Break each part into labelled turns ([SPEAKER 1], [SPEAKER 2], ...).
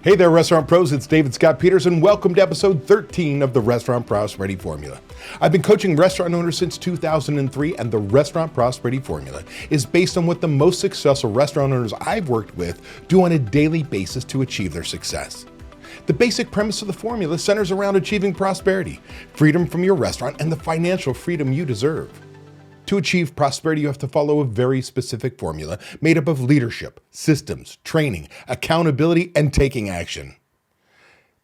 [SPEAKER 1] Hey there, restaurant pros. It's David Scott Peters, and welcome to episode 13 of the Restaurant Prosperity Formula. I've been coaching restaurant owners since 2003, and the Restaurant Prosperity Formula is based on what the most successful restaurant owners I've worked with do on a daily basis to achieve their success. The basic premise of the formula centers around achieving prosperity, freedom from your restaurant, and the financial freedom you deserve. To achieve prosperity, you have to follow a very specific formula made up of leadership, systems, training, accountability, and taking action.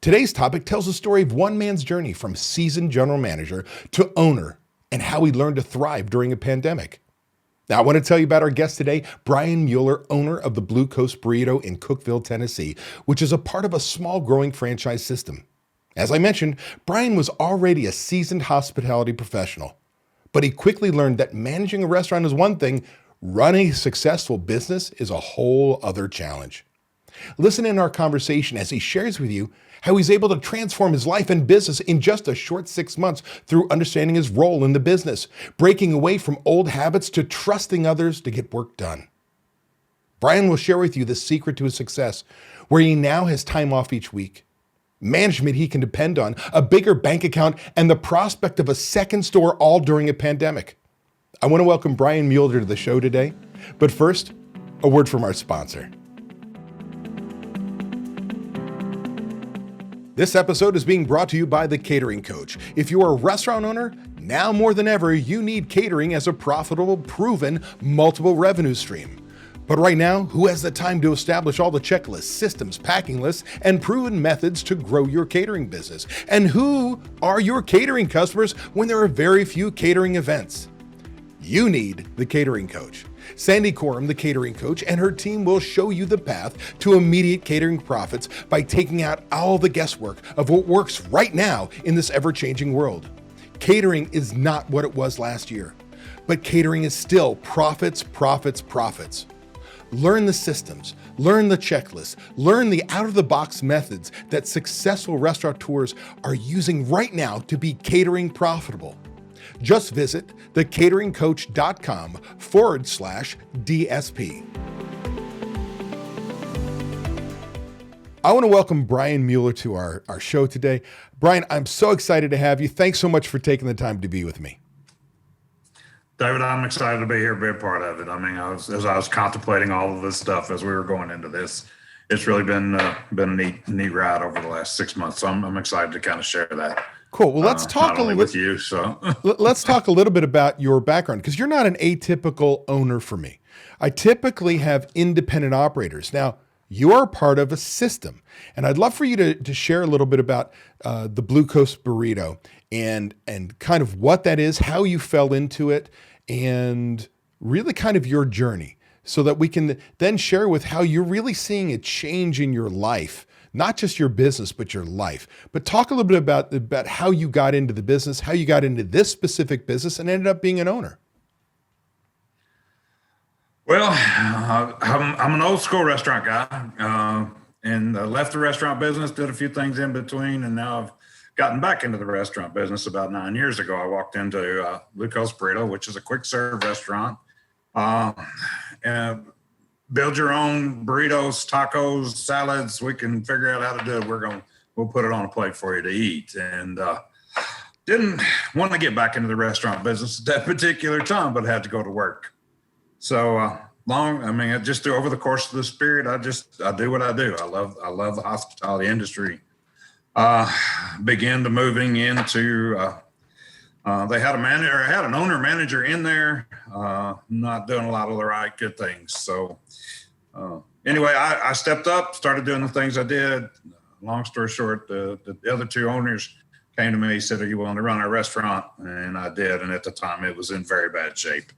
[SPEAKER 1] Today's topic tells the story of one man's journey from seasoned general manager to owner and how he learned to thrive during a pandemic. Now, I want to tell you about our guest today, Brian Mueller, owner of the Blue Coast Burrito in Cookeville, Tennessee, which is a part of a small growing franchise system. As I mentioned, Brian was already a seasoned hospitality professional. But he quickly learned that managing a restaurant is one thing, running a successful business is a whole other challenge. Listen in our conversation as he shares with you how he's able to transform his life and business in just a short 6 months through understanding his role in the business, breaking away from old habits to trusting others to get work done. Brian will share with you the secret to his success, where he now has time off each week, management he can depend on, a bigger bank account, and the prospect of a second store all during a pandemic. I want to welcome Brian Mueller to the show today. But first, a word from our sponsor. This episode is being brought to you by the Catering Coach. If you are a restaurant owner, now more than ever, you need catering as a profitable, proven, multiple revenue stream. But right now, who has the time to establish all the checklists, systems, packing lists, and proven methods to grow your catering business? And who are your catering customers when there are very few catering events? You need the Catering Coach. Sandy Coram, the Catering Coach, and her team will show you the path to immediate catering profits by taking out all the guesswork of what works right now in this ever-changing world. Catering is not what it was last year, but catering is still profits, profits, profits. Learn the systems, learn the checklists, learn the out-of-the-box methods that successful restaurateurs are using right now to be catering profitable. Just visit thecateringcoach.com/DSP. I want to welcome Brian Mueller to our show today. Brian, I'm so excited to have you. Thanks so much for taking the time to be with me.
[SPEAKER 2] David, I'm excited to be here, be a part of it. I mean, as I was contemplating all of this stuff as we were going into this, it's really been a neat ride over the last 6 months. So I'm excited to kind of share that.
[SPEAKER 1] Cool. Well, let's talk
[SPEAKER 2] not only with you. So
[SPEAKER 1] let's talk a little bit about your background, because you're not an atypical owner for me. I typically have independent operators. Now, you are part of a system, and I'd love for you to share a little bit about the Blue Coast Burrito and kind of what that is, how you fell into it, and really kind of your journey, so that we can then share with how you're really seeing a change in your life, not just your business, but your life. But talk a little bit about how you got into the business, how you got into this specific business and ended up being an owner.
[SPEAKER 2] Well, I'm an old school restaurant guy, and left the restaurant business, did a few things in between, and now I've gotten back into the restaurant business about 9 years ago. I walked into Blue Coast Burrito, which is a quick serve restaurant. And build your own burritos, tacos, salads. We can figure out how to do it. We'll put it on a plate for you to eat. And didn't want to get back into the restaurant business at that particular time, but had to go to work. So just over the course of this period, I do what I do. I love the hospitality industry. Began to moving into, they had an owner manager in there, not doing a lot of the right good things. So anyway, I stepped up, started doing the things I did. Long story short, the other two owners came to me, said, "Are you willing to run our restaurant?" And I did. And at the time it was in very bad shape,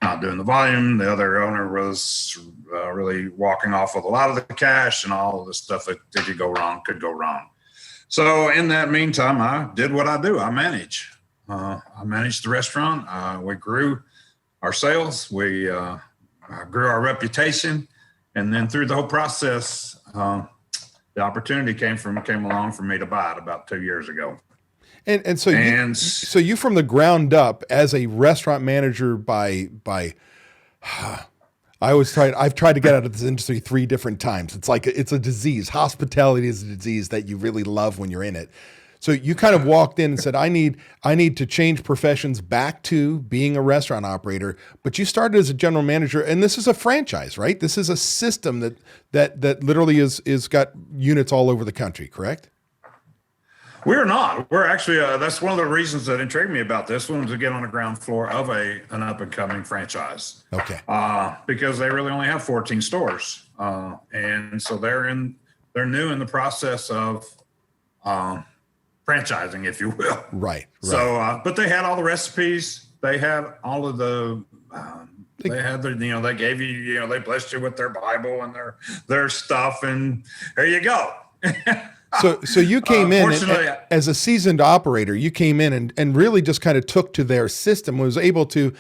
[SPEAKER 2] not doing the volume. The other owner was really walking off with a lot of the cash, and all of the stuff that could go wrong. So in that meantime, I did what I do. I managed the restaurant. We grew our sales. We grew our reputation. And then through the whole process, the opportunity came along for me to buy it about 2 years ago.
[SPEAKER 1] So you from the ground up as a restaurant manager by I've tried to get out of this industry 3 different times. It's like, it's a disease. Hospitality is a disease that you really love when you're in it. So you kind of walked in and said, I need to change professions back to being a restaurant operator. But you started as a general manager, and this is a franchise, right? This is a system that literally is got units all over the country, correct?
[SPEAKER 2] We're not. We're actually, that's one of the reasons that intrigued me about this one, was to get on the ground floor of an up and coming franchise.
[SPEAKER 1] Okay.
[SPEAKER 2] Because they really only have 14 stores. And so they're new in the process of franchising, if you will.
[SPEAKER 1] Right.
[SPEAKER 2] So, but they had all the recipes. They had all of the, they had the, they gave you, they blessed you with their Bible and their stuff, and there you go.
[SPEAKER 1] So you came in as a seasoned operator. You came in and really just kind of took to their system, was able to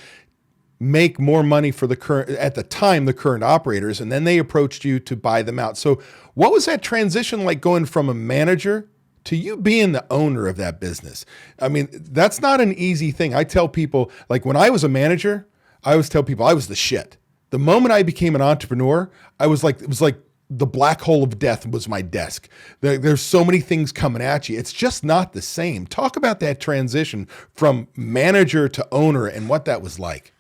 [SPEAKER 1] make more money for the current operators, and then they approached you to buy them out. So what was that transition like, going from a manager to you being the owner of that business? I mean, that's not an easy thing. I tell people, like, when I was a manager, I always tell people I was the shit. The moment I became an entrepreneur, it was like the black hole of death was my desk. There's so many things coming at you. It's just not the same. Talk about that transition from manager to owner and what that was like.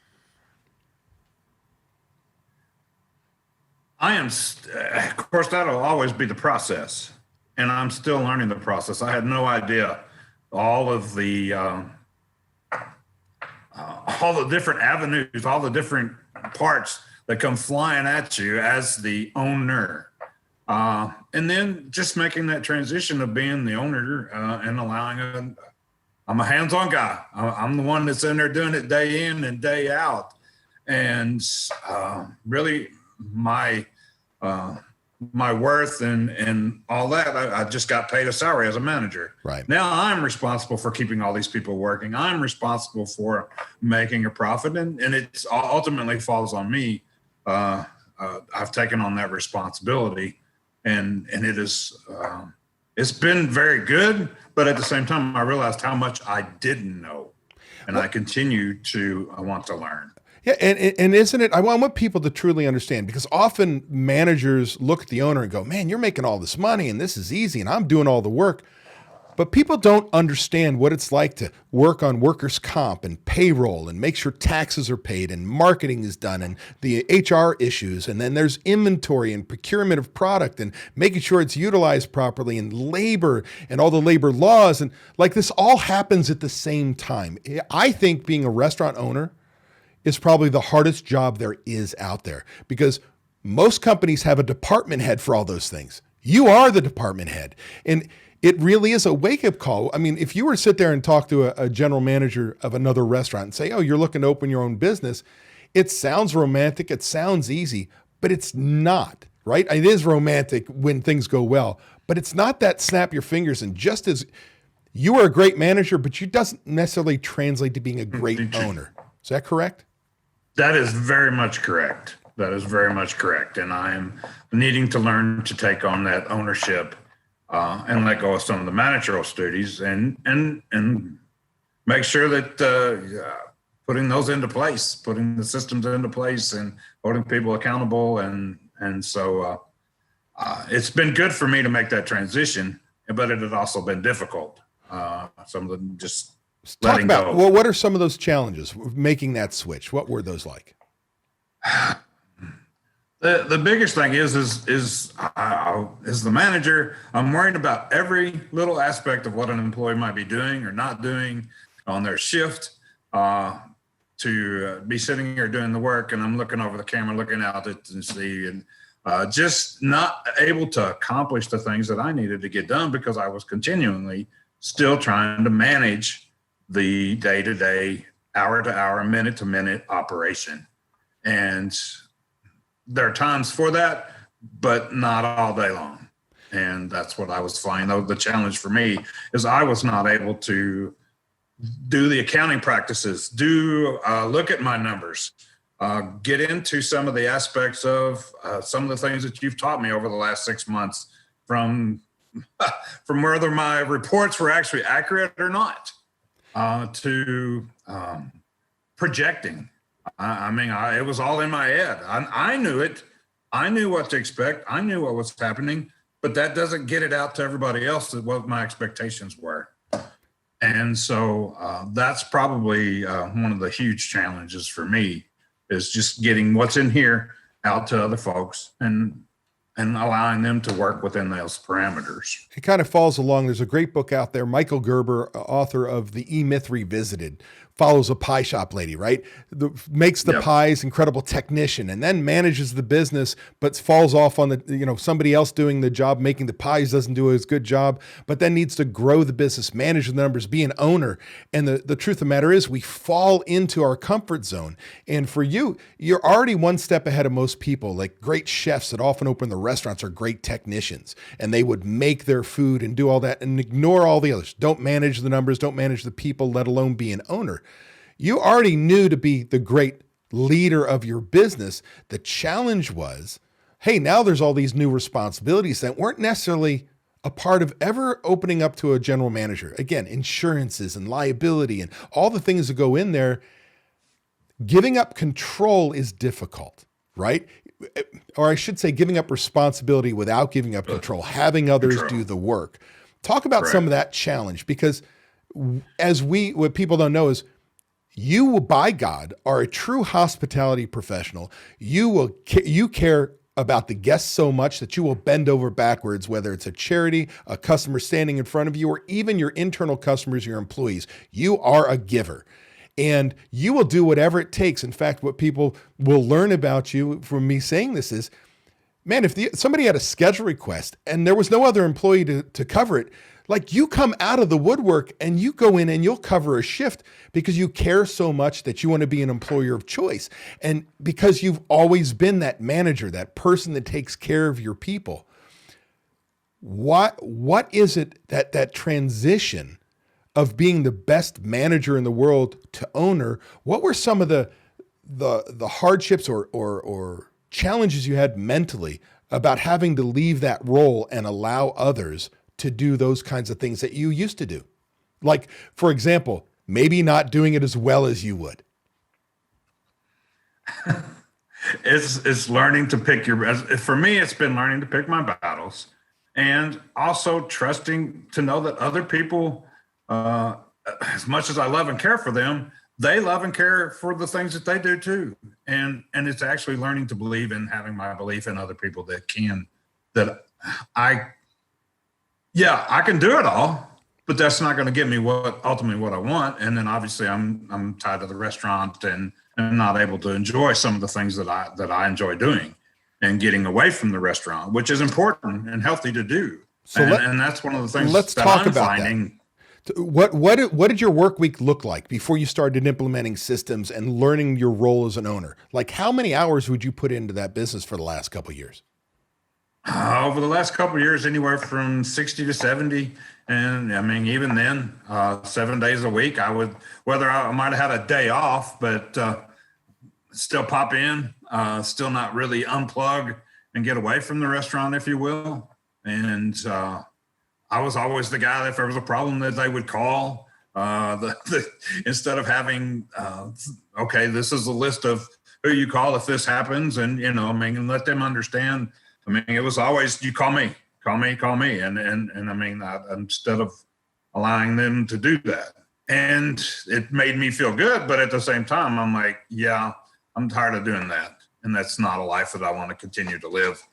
[SPEAKER 2] Of course, that'll always be the process. And I'm still learning the process. I had no idea all the different avenues, all the different parts that come flying at you as the owner. And then just making that transition of being the owner and allowing I'm a hands-on guy. I'm the one that's in there doing it day in and day out. And really my worth and all that, I just got paid a salary as a manager.
[SPEAKER 1] Right.
[SPEAKER 2] Now I'm responsible for keeping all these people working. I'm responsible for making a profit, and it ultimately falls on me. I've taken on that responsibility, and it is it's been very good, but at the same time I realized how much I didn't know, and I continue to want to learn.
[SPEAKER 1] Yeah, and isn't it, I want people to truly understand, because often managers look at the owner and go, man, you're making all this money and this is easy and I'm doing all the work. But people don't understand what it's like to work on workers' comp and payroll and make sure taxes are paid and marketing is done and the HR issues. And then there's inventory and procurement of product and making sure it's utilized properly, and labor and all the labor laws. And like, this all happens at the same time. I think being a restaurant owner is probably the hardest job there is out there, because most companies have a department head for all those things. You are the department head. And it really is a wake-up call. I mean, if you were to sit there and talk to a general manager of another restaurant and say, oh, you're looking to open your own business, it sounds romantic, it sounds easy, but it's not, right? It is romantic when things go well, but it's not that snap your fingers and just as you are a great manager, but you doesn't necessarily translate to being a great owner. Is that correct?
[SPEAKER 2] That is very much correct. That is very much correct. And I am needing to learn to take on that ownership and let go of some of the managerial duties and make sure that putting those into place, putting the systems into place and holding people accountable. And so it's been good for me to make that transition, but it had also been difficult. Some of them just
[SPEAKER 1] talk about, well, what are some of those challenges making that switch? What were those like?
[SPEAKER 2] The biggest thing is the manager, I'm worried about every little aspect of what an employee might be doing or not doing on their shift, to be sitting here doing the work, and I'm looking over the camera, looking out and see, and just not able to accomplish the things that I needed to get done because I was continually still trying to manage the day-to-day, hour-to-hour, minute-to-minute operation. And there are times for that, but not all day long. And that's what I was finding. The challenge for me is I was not able to do the accounting practices, look at my numbers, get into some of the aspects of some of the things that you've taught me over the last 6 months, from whether my reports were actually accurate or not, to projecting. It was all in my head. I knew it. I knew what to expect. I knew what was happening, but that doesn't get it out to everybody else what my expectations were. And so that's probably one of the huge challenges for me, is just getting what's in here out to other folks and allowing them to work within those parameters.
[SPEAKER 1] It kind of falls along. There's a great book out there. Michael Gerber, author of The E-Myth Revisited, follows a pie shop lady, right? Makes the
[SPEAKER 2] Yep.
[SPEAKER 1] pies, incredible technician, and then manages the business, but falls off on somebody else doing the job, making the pies, doesn't do as good job, but then needs to grow the business, manage the numbers, be an owner. And the truth of the matter is we fall into our comfort zone. And for you, you're already one step ahead of most people. Like great chefs that often open the restaurants are great technicians, and they would make their food and do all that and ignore all the others. Don't manage the numbers, don't manage the people, let alone be an owner. You already knew to be the great leader of your business. The challenge was, hey, now there's all these new responsibilities that weren't necessarily a part of ever opening up to a general manager. Again, insurances and liability and all the things that go in there. Giving up control is difficult, right? Or I should say giving up responsibility without giving up control, having others do the work. Talk about some of that challenge, because what people don't know is you, by God, are a true hospitality professional. You care about the guests so much that you will bend over backwards, whether it's a charity, a customer standing in front of you, or even your internal customers, your employees. You are a giver. And you will do whatever it takes. In fact, what people will learn about you from me saying this is, man, if somebody had a schedule request and there was no other employee to cover it, like you come out of the woodwork and you go in and you'll cover a shift because you care so much that you want to be an employer of choice. And because you've always been that manager, that person that takes care of your people. What is it that transition of being the best manager in the world to owner? What were some of the hardships or challenges you had mentally about having to leave that role and allow others to do those kinds of things that you used to do? Like, for example, maybe not doing it as well as you would.
[SPEAKER 2] It's learning to pick for me, it's been learning to pick my battles, and also trusting to know that other people, as much as I love and care for them, they love and care for the things that they do too. And it's actually learning to believe in having my belief in other people I can do it all, but that's not going to get me ultimately what I want. And then obviously I'm tied to the restaurant and not able to enjoy some of the things that I enjoy doing and getting away from the restaurant, which is important and healthy to do. So and that's one of the things I'm finding.
[SPEAKER 1] What did your work week look like before you started implementing systems and learning your role as an owner? Like, how many hours would you put into that business for the last couple of years?
[SPEAKER 2] Over the last couple of years, anywhere from 60 to 70. And I mean, even then, 7 days a week, I might have had a day off, but still pop in, still not really unplug and get away from the restaurant, if you will. And I was always the guy that if there was a problem that they would call, instead of having, okay, this is a list of who you call if this happens. And, and let them understand. I mean, it was always, you call me. And I mean, instead of allowing them to do that. And it made me feel good. But at the same time, I'm like, yeah, I'm tired of doing that. And that's not a life that I want to continue to live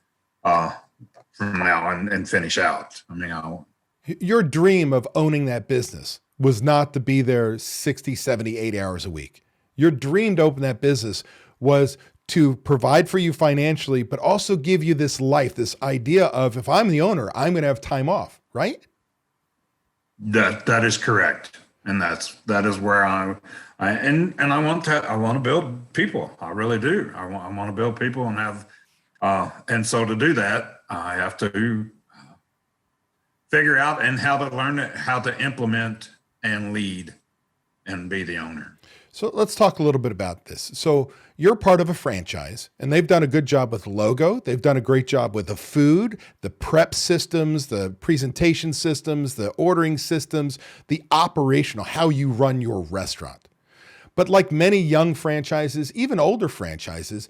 [SPEAKER 2] from now and finish out. I mean,
[SPEAKER 1] your dream of owning that business was not to be there 60, 70, 80 hours a week. Your dream to open that business was to provide for you financially, but also give you this life, this idea of, if I'm the owner, I'm going to have time off, right?
[SPEAKER 2] That is correct. And that is where I want to build people. I really do. I want to build people and have, and so to do that, I have to figure out and how to learn how to implement and lead and be the owner.
[SPEAKER 1] So let's talk a little bit about this. So you're part of a franchise, and they've done a good job with the logo. They've done a great job with the food, the prep systems, the presentation systems, the ordering systems, the operational, how you run your restaurant. But like many young franchises, even older franchises,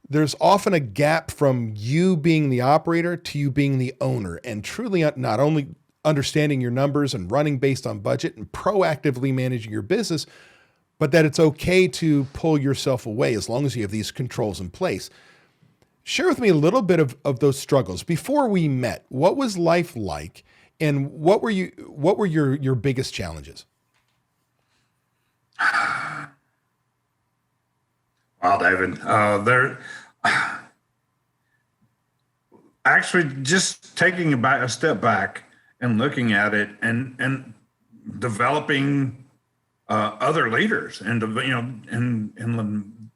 [SPEAKER 1] there's often a gap from you being the operator to you being the owner and truly not only understanding your numbers and running based on budget and proactively managing your business, but that it's okay to pull yourself away as long as you have these controls in place. Share with me a little bit of those struggles. Before we met, what was life like and what were your biggest challenges?
[SPEAKER 2] Wow, David, there actually just taking a step back and looking at it and developing other leaders and and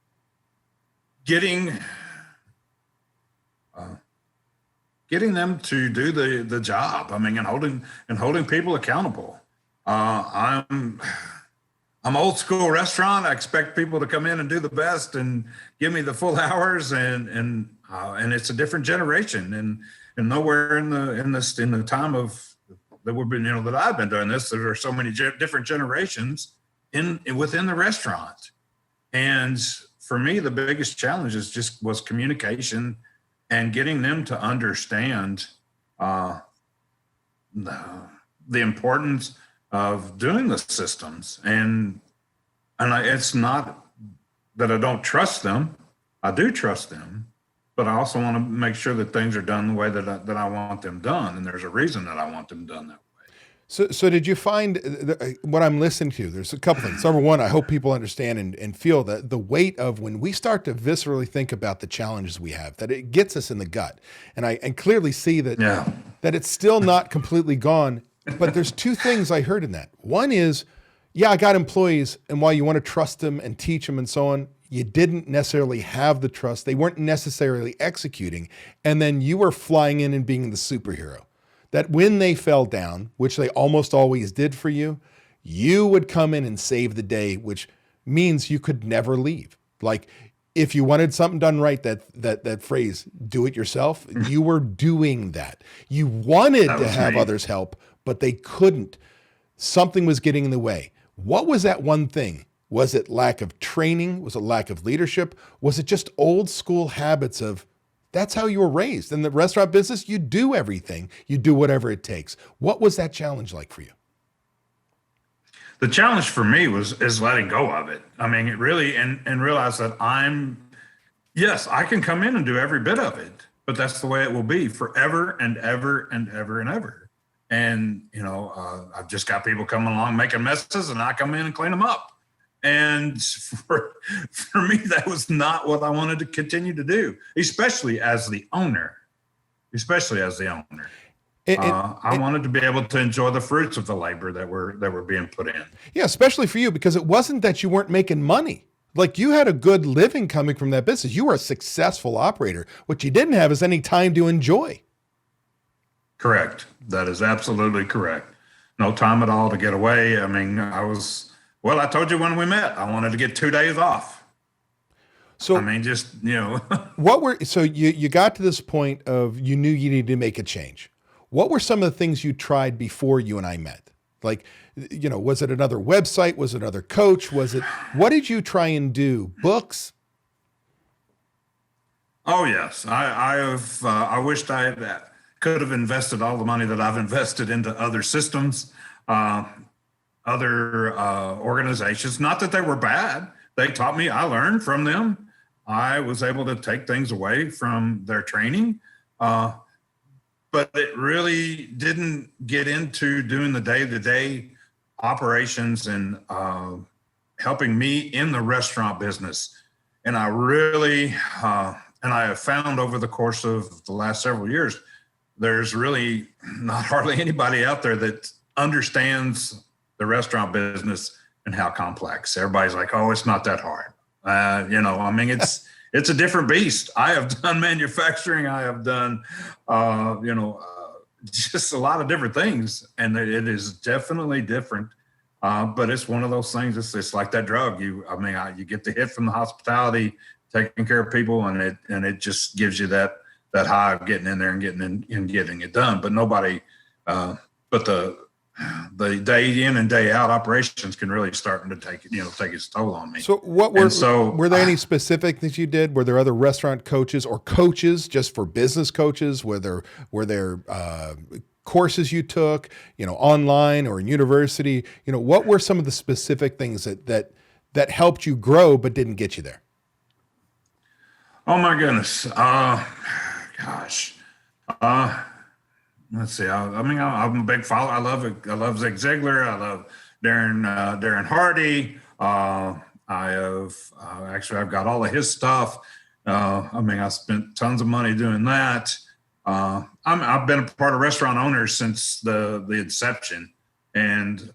[SPEAKER 2] getting getting them to do the job. I mean, and holding people accountable. I'm old school restaurant. I expect people to come in and do the best and give me the full hours, and it's a different generation, and nowhere in the time of that we've been, that I've been doing this, there are so many different generations within the restaurant. And for me, the biggest challenge was communication and getting them to understand the importance of doing the systems. And it's not that I don't trust them. I do trust them, but I also want to make sure that things are done the way that I want them done. And there's a reason that I want them done that way.
[SPEAKER 1] So did you find what I'm listening to? There's a couple things. Number one, I hope people understand and feel that the weight of when we start to viscerally think about the challenges we have, that it gets us in the gut. And I clearly see that, that it's still not completely gone. But there's two things I heard in that. One is, I got employees, and while you want to trust them and teach them and so on, you didn't necessarily have the trust. They weren't necessarily executing. And then you were flying in and being the superhero. That when they fell down, which they almost always did for you, you would come in and save the day, which means you could never leave. Like if you wanted something done right, that phrase, do it yourself, you were doing that. You wanted to have others help, but they couldn't. Something was getting in the way. What was that one thing? Was it lack of training? Was it lack of leadership? Was it just old school habits of, that's how you were raised? In the restaurant business, you do everything. You do whatever it takes. What was that challenge like for you?
[SPEAKER 2] The challenge for me is letting go of it. I mean, it really, and realize that yes, I can come in and do every bit of it, but that's the way it will be forever and ever and ever and ever. And, I've just got people coming along making messes, and I come in and clean them up. And for me, that was not what I wanted to continue to do, especially as the owner. I wanted to be able to enjoy the fruits of the labor that were being put in.
[SPEAKER 1] Yeah, especially for you, because it wasn't that you weren't making money. Like you had a good living coming from that business. You were a successful operator. What you didn't have is any time to enjoy.
[SPEAKER 2] Correct. That is absolutely correct. No time at all to get away. I mean, I told you when we met, I wanted to get 2 days off. So, I mean,
[SPEAKER 1] so you got to this point of you knew you needed to make a change. What were some of the things you tried before you and I met? Like, was it another website? Was it another coach? What did you try and do? Books?
[SPEAKER 2] Oh, yes. I wished I could have invested all the money that I've invested into other systems, other organizations. Not that they were bad. They taught me, I learned from them. I was able to take things away from their training. But it really didn't get into doing the day-to-day operations and helping me in the restaurant business. And I really, and I have found over the course of the last several years, there's really not hardly anybody out there that understands the restaurant business and how complex. Everybody's like, oh, it's not that hard. I mean, it's a different beast. I have done manufacturing. I have done, just a lot of different things. And it is definitely different. But it's one of those things. It's like that drug. You get the hit from the hospitality, taking care of people, and it just gives you that high of getting in there and getting it done. But nobody, but the day in and day out operations can really start to take its toll on me.
[SPEAKER 1] So were there any specific things you did? Were there other restaurant coaches or coaches just for business coaches? Were there courses you took, online or in university? What were some of the specific things that helped you grow but didn't get you there?
[SPEAKER 2] Oh my goodness. Gosh. Let's see. I'm a big follower. I love Zig Ziglar. I love Darren Hardy. I've got all of his stuff. I spent tons of money doing that. I've been a part of Restaurant Owners since the inception, and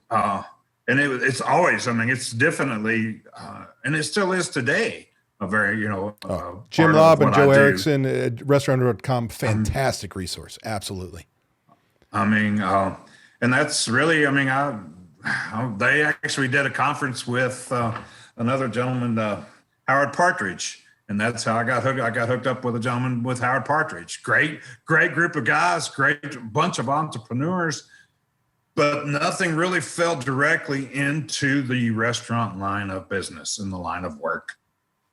[SPEAKER 2] it's always. It's definitely, and it still is today. A very,
[SPEAKER 1] Jim Lobb and Joe Erickson at restaurant.com, fantastic resource. Absolutely.
[SPEAKER 2] And that's really, they actually did a conference with another gentleman, Howard Partridge. And that's how I got hooked up with a gentleman with Howard Partridge. Great group of guys, great bunch of entrepreneurs, but nothing really fell directly into the restaurant line of business and the line of work.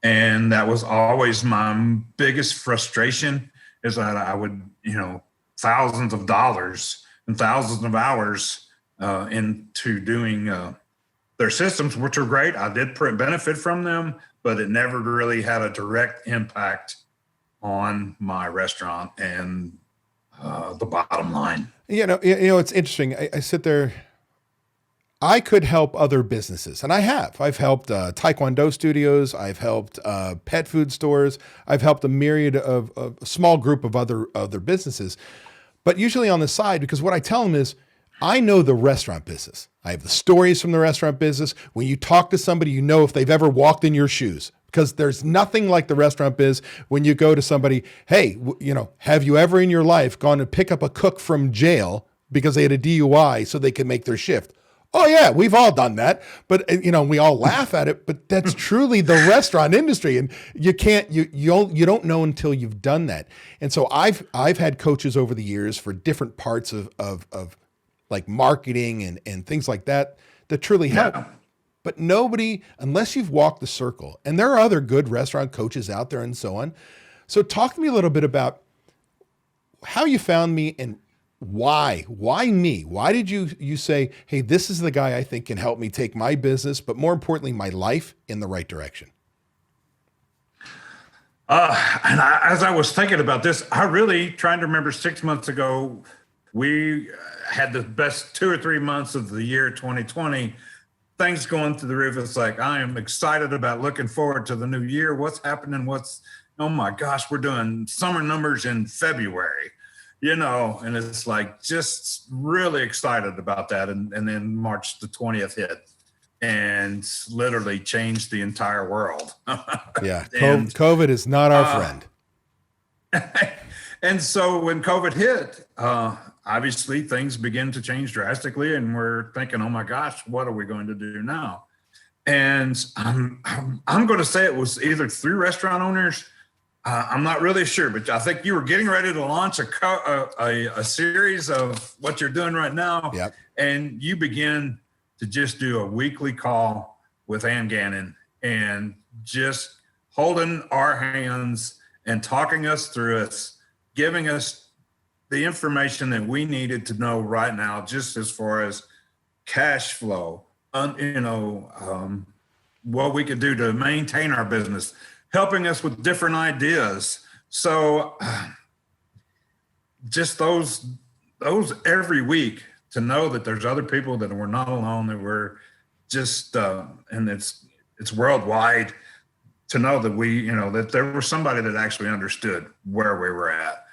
[SPEAKER 2] And that was always my biggest frustration, is that I would, thousands of dollars and thousands of hours into doing their systems, which are great. I did benefit from them, but it never really had a direct impact on my restaurant and the bottom line.
[SPEAKER 1] It's interesting. I sit there. I could help other businesses, and I have. I've helped Taekwondo studios. I've helped pet food stores. I've helped a myriad of a small group of other businesses, but usually on the side, because what I tell them is, I know the restaurant business. I have the stories from the restaurant business. When you talk to somebody, if they've ever walked in your shoes, because there's nothing like the restaurant biz. When you go to somebody, hey, have you ever in your life gone to pick up a cook from jail because they had a DUI so they can make their shift? Oh yeah, we've all done that, but we all laugh at it, but that's truly the restaurant industry, and you don't know until you've done that. And so I've had coaches over the years for different parts of like marketing and things like that truly help. Yeah. But nobody, unless you've walked the circle, and there are other good restaurant coaches out there and so on. So talk to me a little bit about how you found me and why me? Why did you say, hey, this is the guy I think can help me take my business, but more importantly, my life in the right direction?
[SPEAKER 2] As I was thinking about this, I really trying to remember 6 months ago, we had the best 2 or 3 months of the year 2020. Things going through the roof. It's like, I am excited about looking forward to the new year. What's happening? Oh my gosh, we're doing summer numbers in February. And it's like, just really excited about that. And then March the 20th hit and literally changed the entire world.
[SPEAKER 1] Yeah. COVID is not our friend.
[SPEAKER 2] And so when COVID hit, obviously things begin to change drastically, and we're thinking, oh my gosh, what are we going to do now? And I'm going to say it was either through Restaurant Owners. I'm not really sure, but I think you were getting ready to launch a series of what you're doing right now.
[SPEAKER 1] Yep.
[SPEAKER 2] And you begin to just do a weekly call with Ann Gannon and just holding our hands and talking us through it, giving us the information that we needed to know right now, just as far as cash flow, what we could do to maintain our business, helping us with different ideas. So just those every week, to know that there's other people, that we're not alone, that we're just, and it's worldwide, to know that that there was somebody that actually understood where we were at.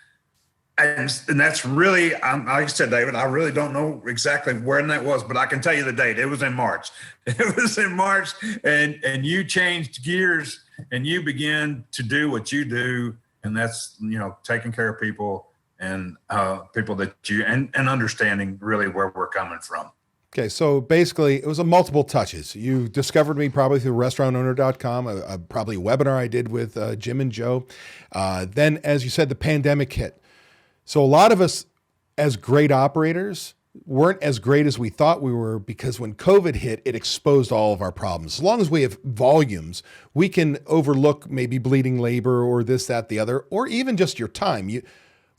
[SPEAKER 2] And that's really, like I said, David, I really don't know exactly when that was, but I can tell you the date. It was in March. It was in March, and you changed gears and you began to do what you do. And that's, taking care of people and people that and understanding really where we're coming from.
[SPEAKER 1] Okay. So basically it was a multiple touches. You discovered me probably through restaurantowner.com, probably a webinar I did with Jim and Joe. Then, as you said, the pandemic hit. So a lot of us as great operators, weren't as great as we thought we were, because when COVID hit, it exposed all of our problems. As long as we have volumes, we can overlook maybe bleeding labor or this, that, the other, or even just your time.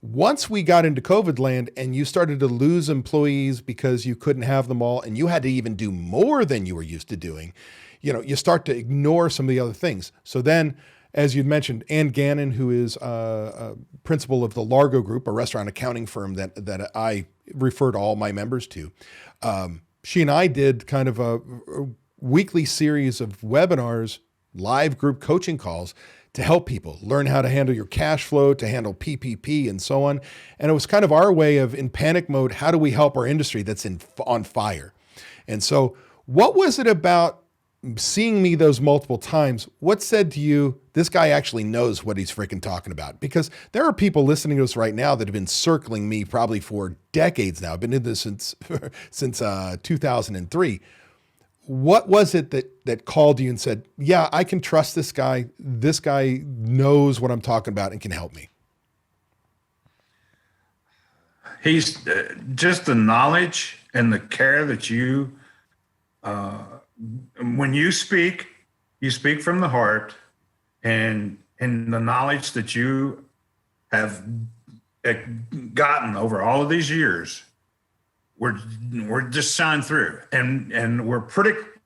[SPEAKER 1] Once we got into COVID land and you started to lose employees because you couldn't have them all and you had to even do more than you were used to doing, you start to ignore some of the other things. So then, as you'd mentioned, Ann Gannon, who is a principal of the Largo Group, a restaurant accounting firm that I refer to all my members to, she and I did kind of a weekly series of webinars, live group coaching calls to help people learn how to handle your cash flow, to handle PPP and so on. And it was kind of our way of, in panic mode, how do we help our industry that's on fire? And so what was it about seeing me those multiple times? What said to you, this guy actually knows what he's freaking talking about? Because there are people listening to us right now that have been circling me probably for decades now. I've been in this since 2003. What was it that called you and said, yeah, I can trust this guy. This guy knows what I'm talking about and can help me?
[SPEAKER 2] He's just the knowledge and the care that you, when you speak from the heart, and the knowledge that you have gotten over all of these years. We're just shine through, and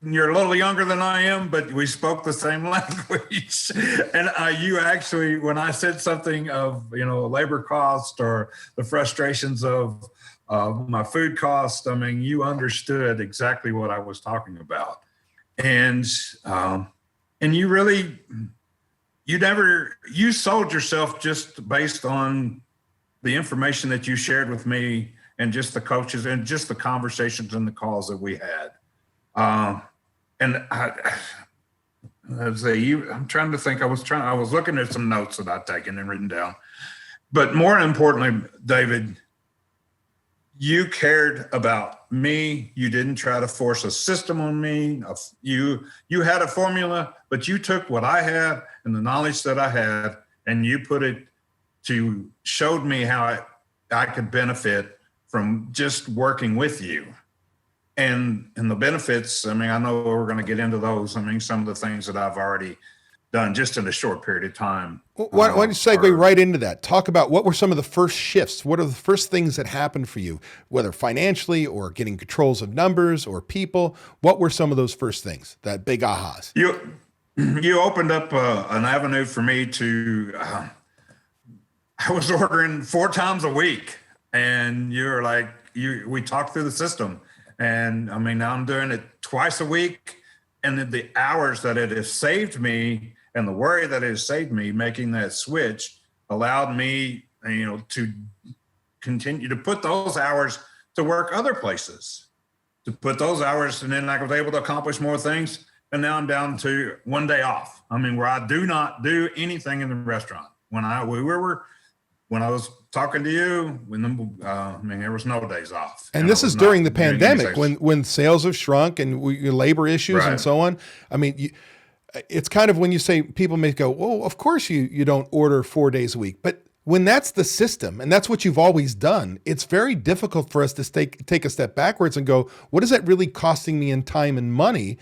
[SPEAKER 2] you're a little younger than I am, but we spoke the same language. And you actually, when I said something of, labor cost or the frustrations of my food cost, I mean, you understood exactly what I was talking about. And you sold yourself just based on the information that you shared with me, and just the coaches and just the conversations and the calls that we had. I'm trying to think, I was looking at some notes that I'd taken and written down, but more importantly, David, you cared about me. You didn't try to force a system on me. You had a formula, but you took what I had and the knowledge that I had, and you showed me how I could benefit from just working with you. And the benefits, I mean, I know we're going to get into those. I mean, some of the things that I've already done just in a short period of time.
[SPEAKER 1] Why don't you segue right into that? Talk about what were some of the first shifts? What are the first things that happened for you, whether financially or getting controls of numbers or people? What were some of those first things, that big ahas?
[SPEAKER 2] You opened up an avenue for me to, I was ordering 4 times a week. And you're like, we talked through the system, and I mean, now I'm doing it twice a week, and the hours that it has saved me and the worry that it has saved me making that switch allowed me, to continue to put those hours to work other places, to put those hours. And then I was able to accomplish more things. And now I'm down to 1 day off. I mean, where I do not do anything in the restaurant. When I was talking to you, there was no days off.
[SPEAKER 1] And this is during the pandemic when sales have shrunk and labor issues and so on. I mean, it's kind of when you say, people may go, well, of course you don't order 4 days a week. But when that's the system and that's what you've always done, it's very difficult for us to take a step backwards and go, what is that really costing me in time and money?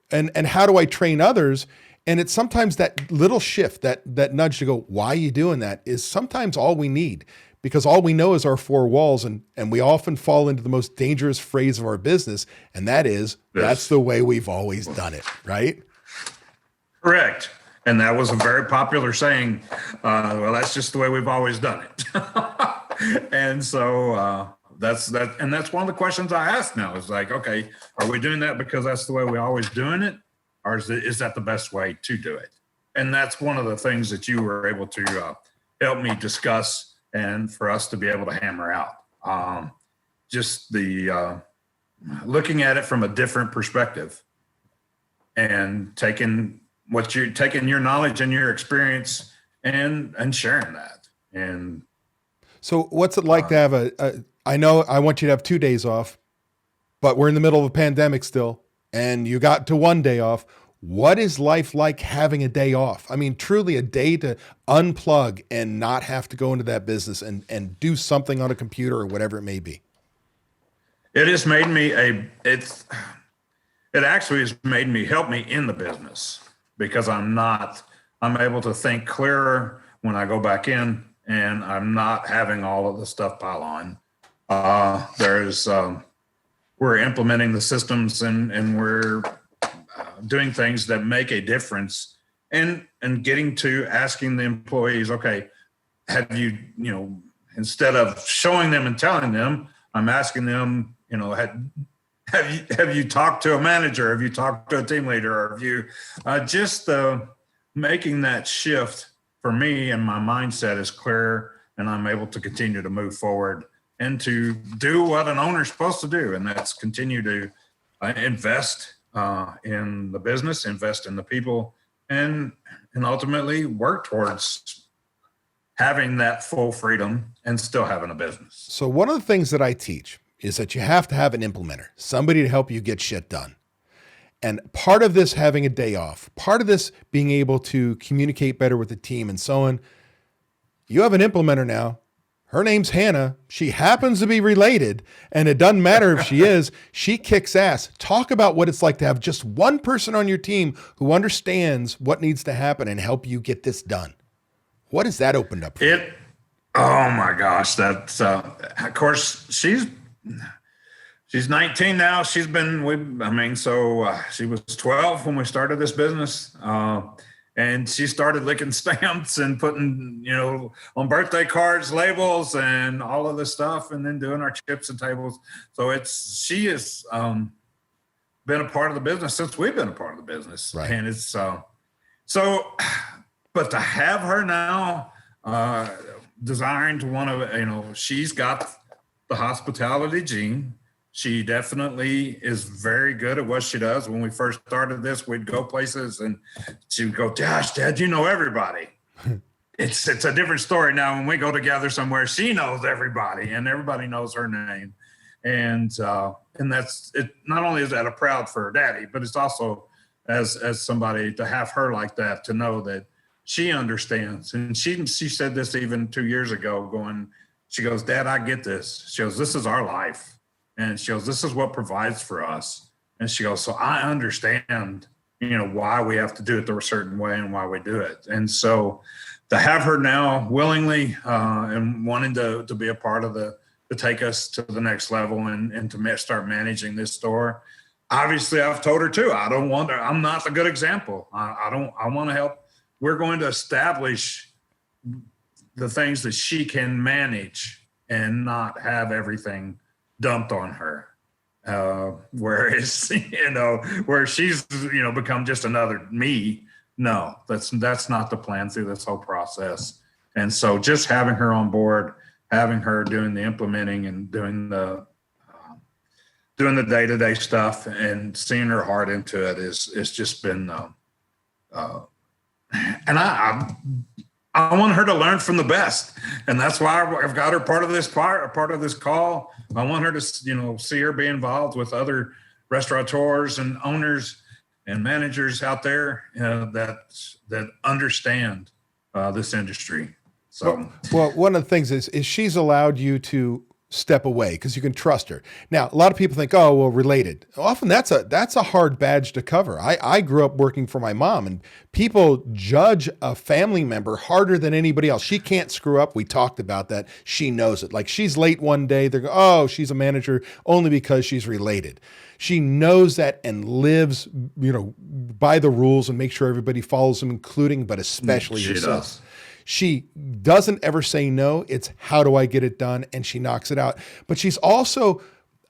[SPEAKER 1] And how do I train others? And it's sometimes that little shift, that nudge to go, why are you doing that, is sometimes all we need, because all we know is our 4 walls. And we often fall into the most dangerous phrase of our business. And that is, that's the way we've always done it. Right?
[SPEAKER 2] Correct. And that was a very popular saying. Well, that's just the way we've always done it. And so that's one of the questions I ask now is like, okay, are we doing that because that's the way we're always doing it? Or is that the best way to do it? And that's one of the things that you were able to help me discuss and for us to be able to hammer out. Just the looking at it from a different perspective and taking your knowledge and your experience and sharing that. And
[SPEAKER 1] so what's it like to have I know I want you to have 2 days off, but we're in the middle of a pandemic still. And you got to 1 day off. What is life like having a day off? I mean, truly a day to unplug and not have to go into that business and do something on a computer or whatever it may be.
[SPEAKER 2] it has made me it actually has made me help me in the business because I'm able to think clearer when I go back in and I'm not having all of the stuff pile on. We're implementing the systems and we're doing things that make a difference and getting to asking the employees, okay, have you, instead of showing them and telling them, I'm asking them, have you talked to a manager? Have you talked to a team leader? Or have you just making that shift for me and my mindset is clear and I'm able to continue to move forward and to do what an owner's supposed to do. And that's continue to invest in the business, invest in the people, and ultimately work towards having that full freedom and still having a business.
[SPEAKER 1] So one of the things that I teach is that you have to have an implementer, somebody to help you get shit done. And part of this having a day off, part of this being able to communicate better with the team and so on, you have an implementer now. Her name's Hannah. She happens to be related, and it doesn't matter if she is. She kicks ass. Talk about what it's like to have just one person on your team who understands what needs to happen and help you get this done. What has that opened up for you?
[SPEAKER 2] Oh my gosh, that's of course she's 19 now. She was 12 when we started this business. And she started licking stamps and putting, on birthday cards, labels and all of this stuff, and then doing our chips and tables. So she has been a part of the business since we've been a part of the business.
[SPEAKER 1] Right.
[SPEAKER 2] And it's but to have her now desiring to want to, she's got the hospitality gene. She definitely is very good at what she does. When we first started this, we'd go places and she would go, "Gosh, Dad, you know everybody." It's a different story now. When we go together somewhere, she knows everybody and everybody knows her name. And that's it. Not only is that a proud for her daddy, but it's also as somebody to have her like that, to know that she understands. And she said this even 2 years ago, she goes, "Dad, I get this." She goes, "This is our life." And she goes, "This is what provides for us." And she goes, "So I understand, why we have to do it the certain way and why we do it." And so to have her now willingly and wanting to be a part of to take us to the next level and to start managing this store. Obviously, I've told her too, I'm not a good example. I want to help. We're going to establish the things that she can manage and not have everything dumped on her, whereas where she's become just another me. No, that's not the plan through this whole process. And so just having her on board, having her doing the implementing and doing the day-to-day stuff and seeing her heart into it is just been and I want her to learn from the best, and that's why I've got her part of this call. I want her to, see her be involved with other restaurateurs and owners and managers out there that understand this industry. So,
[SPEAKER 1] well, one of the things is she's allowed you to step away because you can trust her. Now, a lot of people think, oh, well, related. Often that's a hard badge to cover. I grew up working for my mom, and people judge a family member harder than anybody else. She can't screw up. We talked about that. She knows it. Like, she's late one day, they're going, oh, she's a manager only because she's related. She knows that and lives, by the rules and makes sure everybody follows them, including, but especially herself. She doesn't ever say no. It's how do I get it done? And she knocks it out. But she's also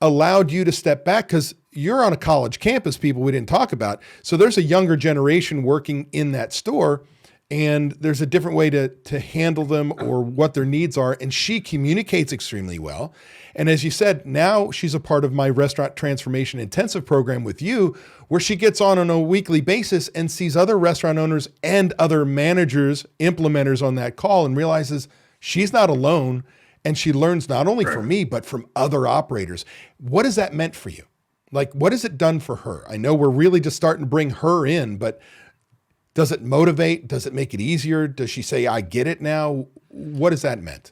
[SPEAKER 1] allowed you to step back because you're on a college campus, people we didn't talk about. So there's a younger generation working in that store, and there's a different way to handle them or what their needs are. And she communicates extremely well. And as you said, now she's a part of my restaurant transformation intensive program with you, where she gets on a weekly basis and sees other restaurant owners and other managers, implementers on that call, and realizes she's not alone. And she learns not only from me, but from other operators. What has that meant for you? Like, what has it done for her? I know we're really just starting to bring her in, but does it motivate? Does it make it easier? Does she say, I get it now? What has that meant?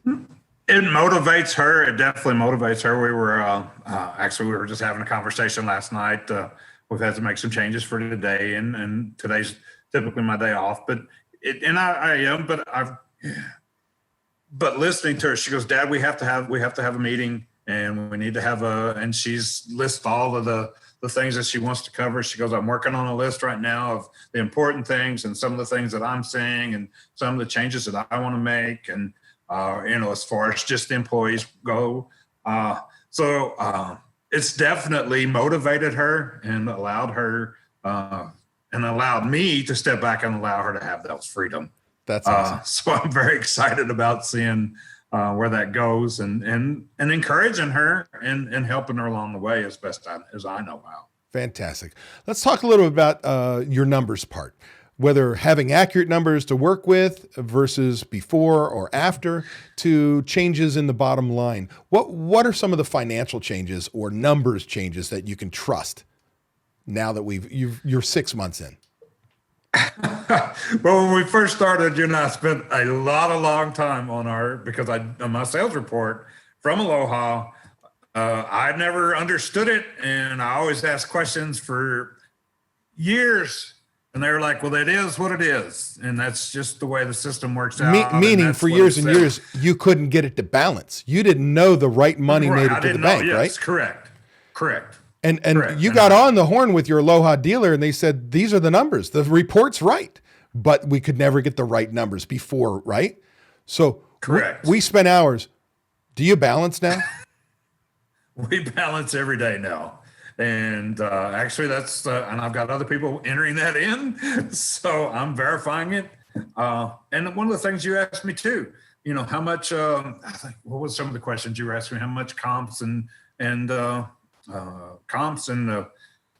[SPEAKER 2] It motivates her. It definitely motivates her. We were just having a conversation last night. We've had to make some changes for today, and today's typically my day off. But I am, but listening to her, she goes, "Dad, we have to have a meeting, and we need to have a." And she's lists all of the things that she wants to cover. She goes, "I'm working on a list right now of the important things and some of the things that I'm seeing and some of the changes that I want to make." And as far as just employees go. It's definitely motivated her and allowed me to step back and allow her to have that freedom.
[SPEAKER 1] That's awesome.
[SPEAKER 2] So I'm very excited about seeing where that goes and encouraging her and helping her along the way as best as I know how.
[SPEAKER 1] Fantastic. Let's talk a little bit about your numbers part, whether having accurate numbers to work with versus before or after to changes in the bottom line. What are some of the financial changes or numbers changes that you can trust now that you're 6 months in?
[SPEAKER 2] Well, when we first started, you and I spent a long time on my sales report from Aloha. I never understood it, and I always asked questions for years. And they were like, "Well, it is what it is, and that's just the way the system works out."
[SPEAKER 1] Meaning, for years and years, you couldn't get it to balance. You didn't know the right money made it to the bank, right?
[SPEAKER 2] Yes, correct.
[SPEAKER 1] And you got on the horn with your Aloha dealer, and they said, "These are the numbers. The report's right," but we could never get the right numbers before, right? So
[SPEAKER 2] correct.
[SPEAKER 1] We spent hours. Do you balance now?
[SPEAKER 2] We balance every day now. And actually, and I've got other people entering that in, so I'm verifying it. And one of the things you asked me too, how much? I think what was some of the questions you were asking me? How much comps and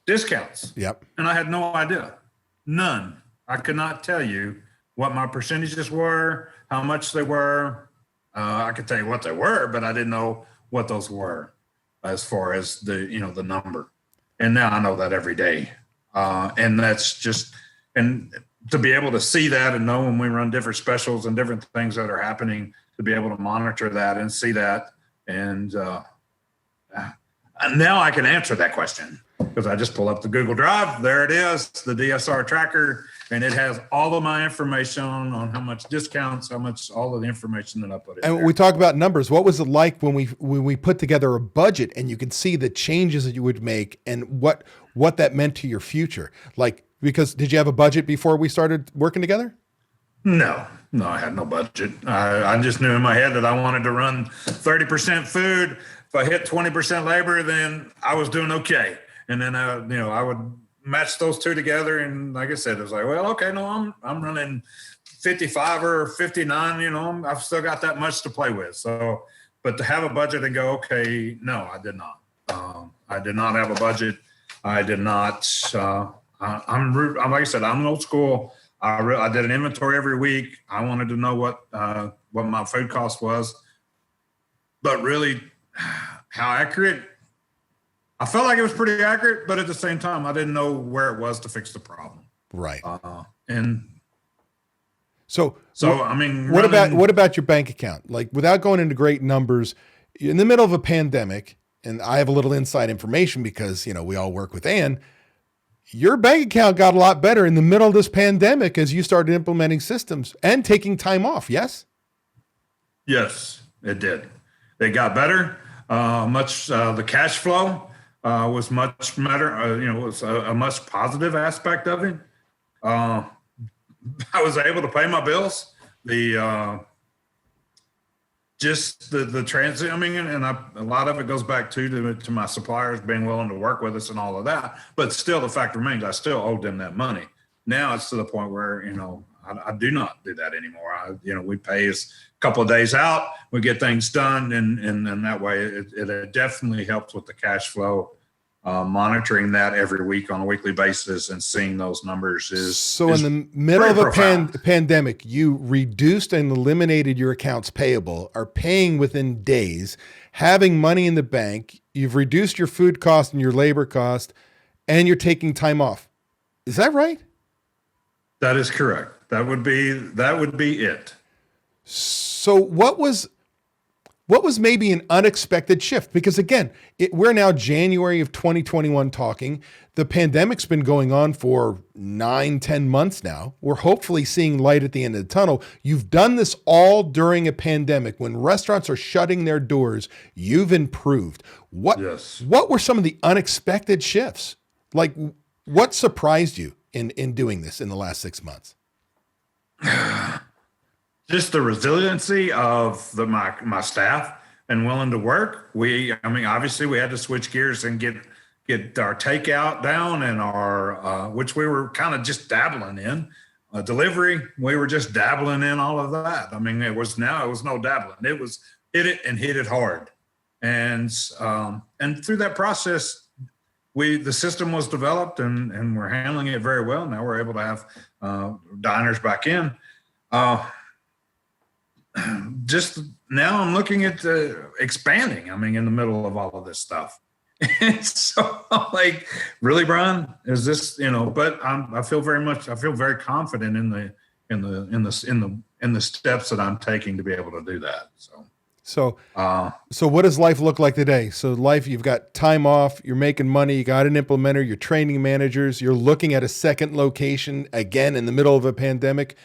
[SPEAKER 2] discounts?
[SPEAKER 1] Yep.
[SPEAKER 2] And I had no idea, none. I could not tell you what my percentages were, how much they were. I could tell you what they were, but I didn't know what those were, as far as the number. And now I know that every day. And that's just, and to be able to see that and know when we run different specials and different things that are happening, to be able to monitor that and see that. And now I can answer that question because I just pull up the Google Drive. There it is, the DSR tracker, and it has all of my information on how much discounts, how much, all of the information that I put in.
[SPEAKER 1] And
[SPEAKER 2] there.
[SPEAKER 1] we talk about numbers. What was it like when we put together a budget and you could see the changes that you would make and what that meant to your future? Like, because did you have a budget before we started working together?
[SPEAKER 2] No, I had no budget. I just knew in my head that I wanted to run 30% food. If I hit 20% labor, then I was doing okay. And then I would match those two together. And like I said, it was like, well, okay, no, I'm running 55 or 59, I've still got that much to play with. So, but to have a budget and go, okay, no, I did not. I did not have a budget. I did not, I'm like I said, I'm old school. I did an inventory every week. I wanted to know what my food cost was, but really how accurate, I felt like it was pretty accurate, but at the same time, I didn't know where it was to fix the problem.
[SPEAKER 1] Right.
[SPEAKER 2] And
[SPEAKER 1] so
[SPEAKER 2] I mean,
[SPEAKER 1] what about your bank account? Like, without going into great numbers, in the middle of a pandemic, and I have a little inside information because, we all work with Ann, your bank account got a lot better in the middle of this pandemic as you started implementing systems and taking time off. Yes?
[SPEAKER 2] Yes, it did. It got better. The cash flow was much better. It was a much positive aspect of it. I was able to pay my bills. The transit. I mean, and a lot of it goes back to my suppliers being willing to work with us and all of that. But still, the fact remains, I still owed them that money. Now it's to the point where I do not do that anymore. We pay us a couple of days out, we get things done, and that way it definitely helps with the cash flow. Monitoring that every week on a weekly basis and seeing those numbers is
[SPEAKER 1] in the middle of a pandemic, you reduced and eliminated your accounts payable, are paying within days, having money in the bank. You've reduced your food cost and your labor cost, and you're taking time off. Is that right?
[SPEAKER 2] That is correct. That would be it.
[SPEAKER 1] So what was What was maybe an unexpected shift? Because again, we're now January of 2021 talking. The pandemic's been going on for 9-10 months now. We're hopefully seeing light at the end of the tunnel. You've done this all during a pandemic when restaurants are shutting their doors. You've improved. What were some of the unexpected shifts? Like, what surprised you in doing this in the last 6 months?
[SPEAKER 2] Just the resiliency of my staff and willing to work. Obviously we had to switch gears and get our takeout down and our, which we were kind of just dabbling in. Delivery, we were just dabbling in all of that. It was no dabbling. It was hit it and hit it hard. And through that process, the system was developed and we're handling it very well. Now we're able to have diners back in. Just now I'm looking at expanding, in the middle of all of this stuff. And so like, really, Brian, is this, but I feel very confident in the steps that I'm taking to be able to do that.
[SPEAKER 1] So what does life look like today? So life, you've got time off, you're making money, you got an implementer, you're training managers, you're looking at a second location again in the middle of a pandemic.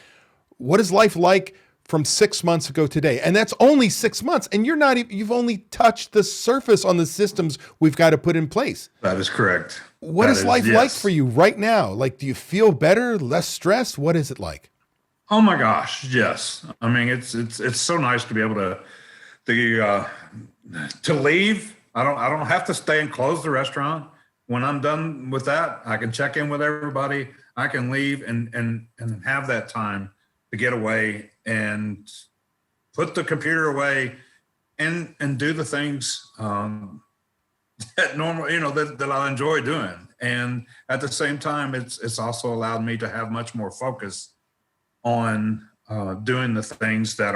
[SPEAKER 1] What is life like from 6 months ago today? And that's only 6 months. And you've only touched the surface on the systems we've got to put in place.
[SPEAKER 2] That is correct.
[SPEAKER 1] What is life like for you right now? Like, do you feel better, less stressed? What is it like?
[SPEAKER 2] Oh my gosh. Yes. It's so nice to be able to leave. I don't have to stay and close the restaurant. When I'm done with that, I can check in with everybody. I can leave and have that time to get away and put the computer away and do the things that that I enjoy doing. And at the same time, it's also allowed me to have much more focus on doing the things that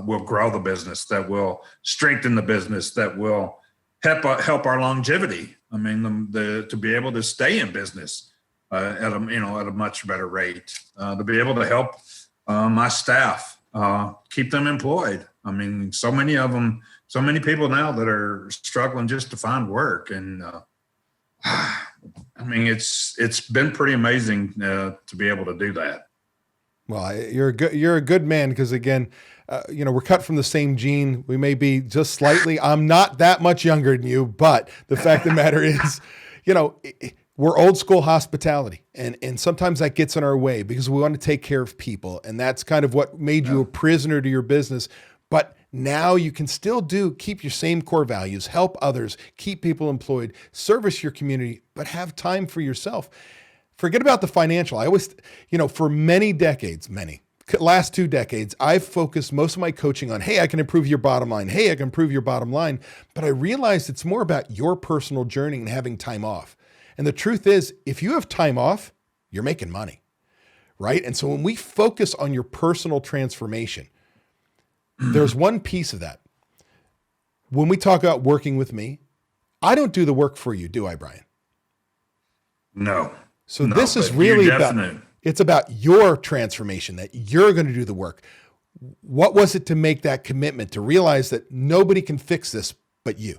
[SPEAKER 2] will grow the business, that will strengthen the business, that will help our longevity. To be able to stay in business at a much better rate, to be able to help my staff, keep them employed. So many of them, so many people now that are struggling just to find work. And it's been pretty amazing to be able to do that.
[SPEAKER 1] Well, you're a good man, because again, we're cut from the same gene. We may be just slightly, I'm not that much younger than you, but the fact of the matter is, we're old school hospitality, and sometimes that gets in our way because we want to take care of people. And that's kind of what made you a prisoner to your business. But now you can still keep your same core values, help others, keep people employed, service your community, but have time for yourself. Forget about the financial. I always, for many decades, last 2 decades, I've focused most of my coaching on, hey, I can improve your bottom line. Hey, I can improve your bottom line. But I realized it's more about your personal journey and having time off. And the truth is, if you have time off, you're making money, right? And so when we focus on your personal transformation, there's one piece of that. When we talk about working with me, I don't do the work for you, do I, Brian?
[SPEAKER 2] No.
[SPEAKER 1] So this is really it's about your transformation, that you're going to do the work. What was it to make that commitment, to realize that nobody can fix this but you?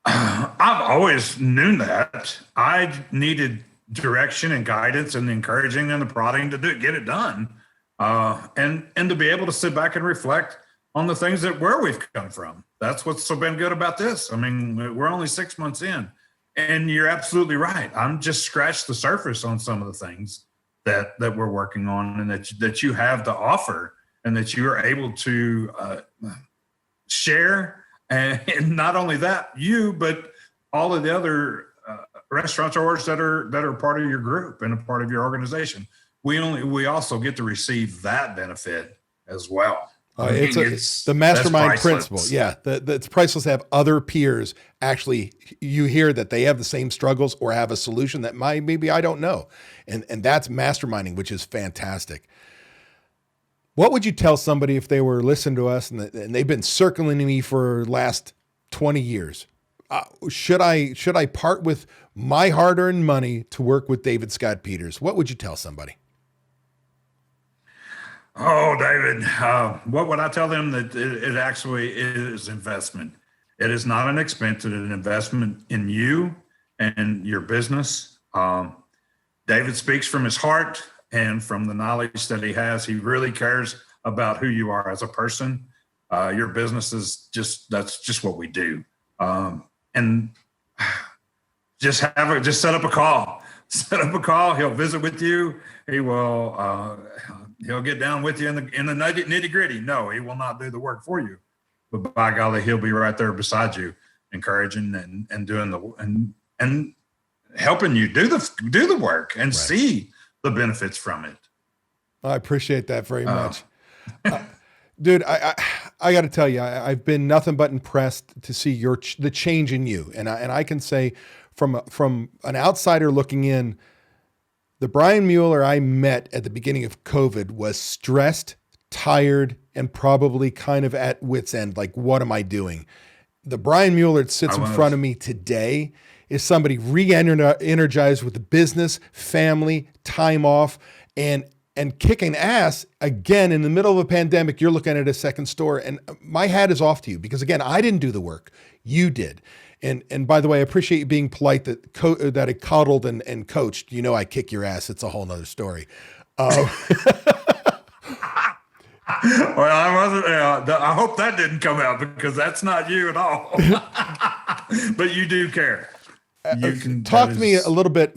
[SPEAKER 2] I've always known that I needed direction and guidance and encouraging and the prodding to get it done. And to be able to sit back and reflect on the things where we've come from. That's what's so been good about this. We're only 6 months in, and you're absolutely right. I'm just scratched the surface on some of the things that we're working on, and that you have to offer, and that you are able to share. And not only that, but all of the other restaurateurs that are part of your group and a part of your organization. We also get to receive that benefit as well.
[SPEAKER 1] It's the mastermind principle. Yeah. It's priceless to have other peers. Actually, you hear that they have the same struggles or have a solution that maybe I don't know. And that's masterminding, which is fantastic. What would you tell somebody if they were listening to us and they've been circling me for the last 20 years? Should I part with my hard-earned money to work with David Scott Peters? What would you tell somebody?
[SPEAKER 2] Oh, David, what would I tell them? That it actually is investment. It is not an expense; it's an investment in you and your business. David speaks from his heart and from the knowledge that he has. He really cares about who you are as a person. Your business is that's just what we do. And just set up a call. Set up a call. He'll visit with you. He will. He'll get down with you in the nitty gritty. No, he will not do the work for you, but by golly, he'll be right there beside you, encouraging and doing and helping you do the work and see the benefits from it.
[SPEAKER 1] I appreciate that very much. Dude, I got to tell you, I've been nothing but impressed to see the change in you. And I can say from an outsider looking in, the Brian Mueller I met at the beginning of COVID was stressed, tired, and probably kind of at wit's end. Like, what am I doing? The Brian Mueller that sits in front of me today is somebody re-energized with the business, family, time off, and kicking ass again in the middle of a pandemic. You're looking at a second store, and my hat is off to you because again, I didn't do the work, you did. And by the way, I appreciate you being polite that I coddled and coached. You know, I kick your ass. It's a whole nother story. Well,
[SPEAKER 2] I wasn't. I hope that didn't come out because that's not you at all. But you do care. You can
[SPEAKER 1] talk to me a little bit.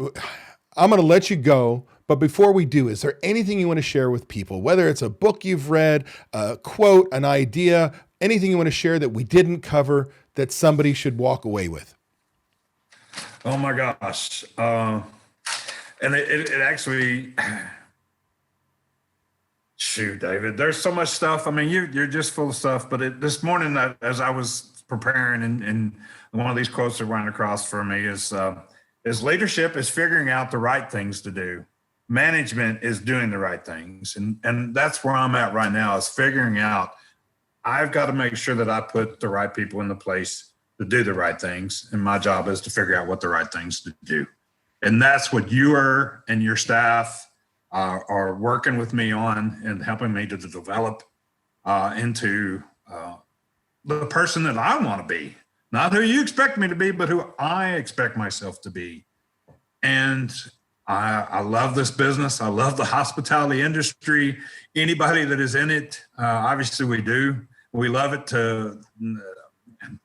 [SPEAKER 1] I'm going to let you go. But before we do, is there anything you want to share with people, whether it's a book you've read, a quote, an idea, anything you want to share that we didn't cover that somebody should walk away with?
[SPEAKER 2] Oh my gosh. And it actually, shoot, David, there's so much stuff. I mean, you're just full of stuff, but this morning as I was preparing and one of these quotes that ran across for me is leadership is figuring out the right things to do. Management is doing the right things. And that's where I'm at right now is figuring out, I've got to make sure that I put the right people in the place to do the right things. And my job is to figure out what the right things to do. And that's what you are and your staff are working with me on and helping me to develop into the person that I want to be. Not who you expect me to be, but who I expect myself to be. And I love this business. I love the hospitality industry. Anybody that is in it, obviously we do. We love it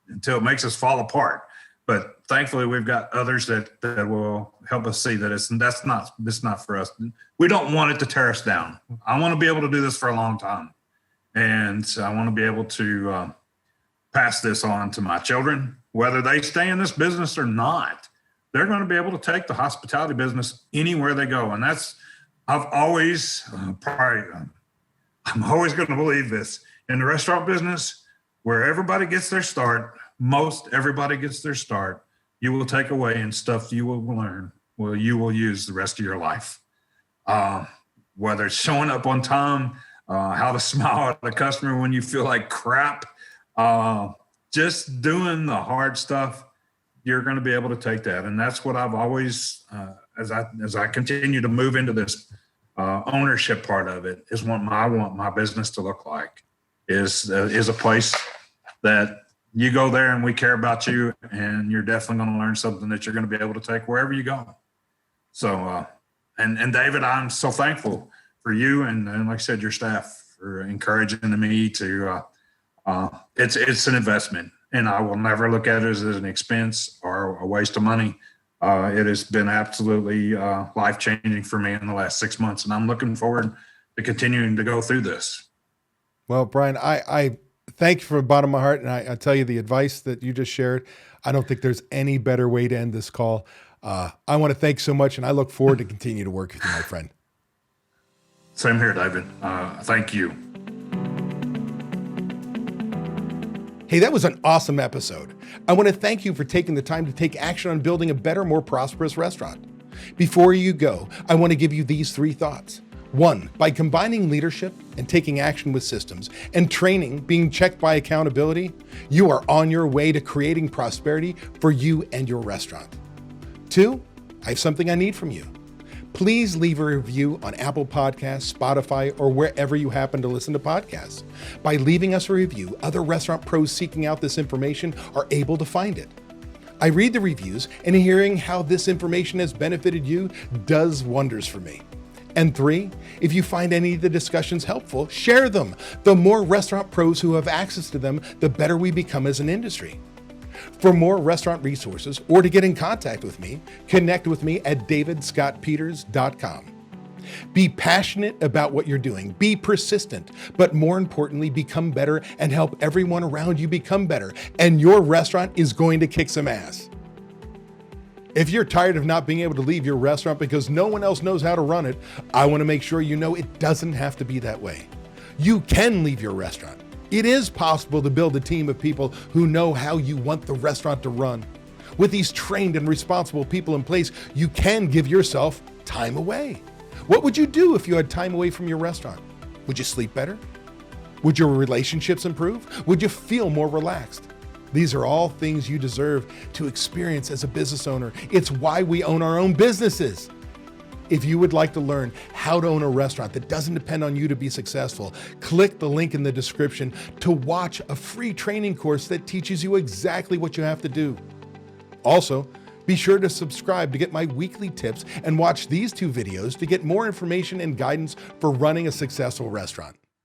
[SPEAKER 2] until it makes us fall apart. But thankfully, we've got others that will help us see that it's not for us. We don't want it to tear us down. I want to be able to do this for a long time, and I want to be able to pass this on to my children, whether they stay in this business or not. They're going to be able to take the hospitality business anywhere they go. And I'm always going to believe this. In the restaurant business, where everybody gets their start, most everybody gets their start, you will take away and stuff you will learn, well, you will use the rest of your life. Whether it's showing up on time, how to smile at a customer when you feel like crap, just doing the hard stuff, you're going to be able to take that. And that's what I've always, as I continue to move into this ownership part of it, is what I want my business to look like, is a place that you go there and we care about you, and you're definitely going to learn something that you're going to be able to take wherever you go. So, and David, I'm so thankful for you and like I said, your staff for encouraging me to, it's an investment. And I will never look at it as an expense or a waste of money. It has been absolutely life-changing for me in the last 6 months, and I'm looking forward to continuing to go through this.
[SPEAKER 1] Well, Brian, I thank you from the bottom of my heart, and I tell you the advice that you just shared. I don't think there's any better way to end this call. I want to thank you so much, and I look forward to continue to work with you, my friend.
[SPEAKER 2] Same here, David. Thank you.
[SPEAKER 1] Hey, that was an awesome episode. I want to thank you for taking the time to take action on building a better, more prosperous restaurant. Before you go, I want to give you these 3 thoughts. 1, by combining leadership and taking action with systems and training being checked by accountability, you are on your way to creating prosperity for you and your restaurant. 2, I have something I need from you. please leave a review on Apple Podcasts, Spotify, or wherever you happen to listen to podcasts. By leaving us a review, other restaurant pros seeking out this information are able to find it. I read the reviews, and hearing how this information has benefited you does wonders for me. And 3, if you find any of the discussions helpful, share them. The more restaurant pros who have access to them, the better we become as an industry. For more restaurant resources or to get in contact with me, connect with me at davidscottpeters.com. Be passionate about what you're doing, be persistent, but more importantly, become better and help everyone around you become better, and your restaurant is going to kick some ass. If you're tired of not being able to leave your restaurant because no one else knows how to run it, I want to make sure you know it doesn't have to be that way. You can leave your restaurant. It is possible to build a team of people who know how you want the restaurant to run. With these trained and responsible people in place, you can give yourself time away. What would you do if you had time away from your restaurant? Would you sleep better? Would your relationships improve? Would you feel more relaxed? These are all things you deserve to experience as a business owner. It's why we own our own businesses. If you would like to learn how to own a restaurant that doesn't depend on you to be successful, click the link in the description to watch a free training course that teaches you exactly what you have to do. Also, be sure to subscribe to get my weekly tips and watch these 2 videos to get more information and guidance for running a successful restaurant.